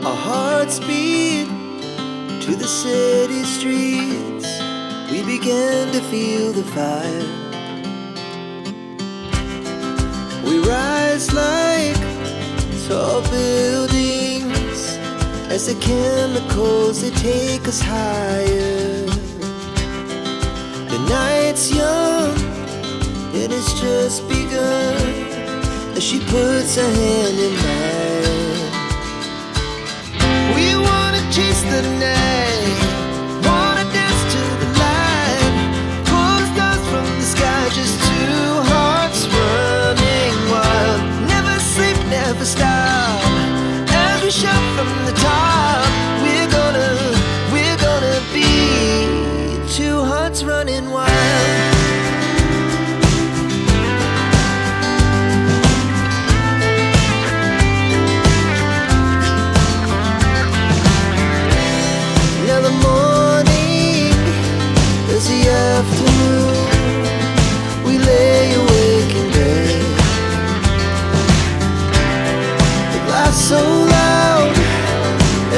Our hearts beat to the city streets. We began to feel the fire. We rise like tall buildings as the chemicals, they take us higher. The night's young and it's just begun as she puts her hand in mine. We wanna chase the night, wanna dance to the light, pull the stars from the sky, just two hearts running wild. Never sleep, never stop, as we shout from the top. We're gonna be two hearts running wild. Now the morning is the afternoon. We lay awake in bed. The laughs so loud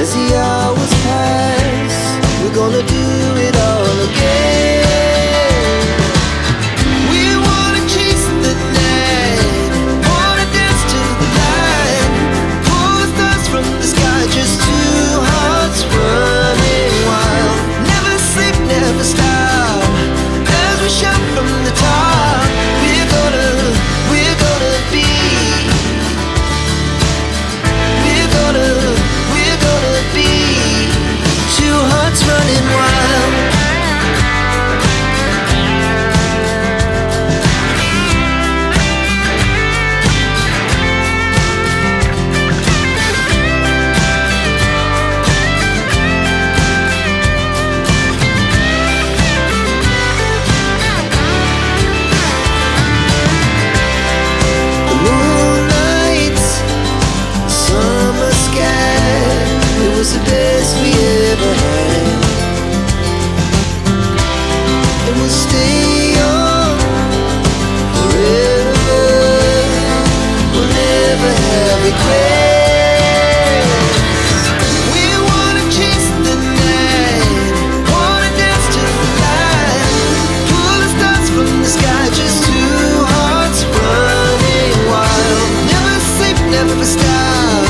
as the hours pass. We're gonna do it all again. We wanna chase the night, wanna dance to the light, pull the stars from the sky, just two hearts running wild. Never sleep, never stop, as we shout from the top. We're gonna be, we're gonna be two hearts running wild. The moonlight, summer sky, it was the best we ever had. And we'll stay on forever. We'll never have regrets. We wanna chase the night, wanna dance to the light, pull the stars from the sky, just two hearts running wild. Never sleep, never stop,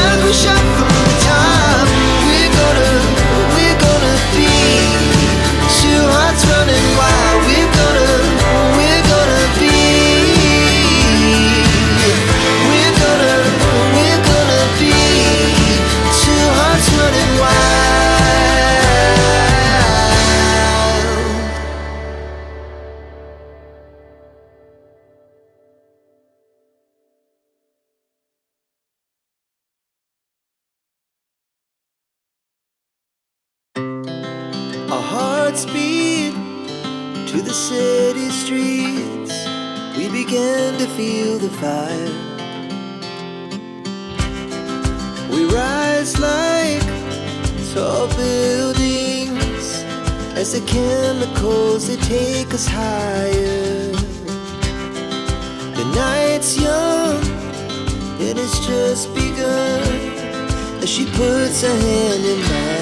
as we shout from the top. We're gonna be two hearts running wild. We're gonna be, we're gonna be two hearts running wild. Our hearts beat to the city streets. We began to feel the fire. We rise like tall buildings as the chemicals, they take us higher. The night's young and it's just begun as she puts her hand in mine.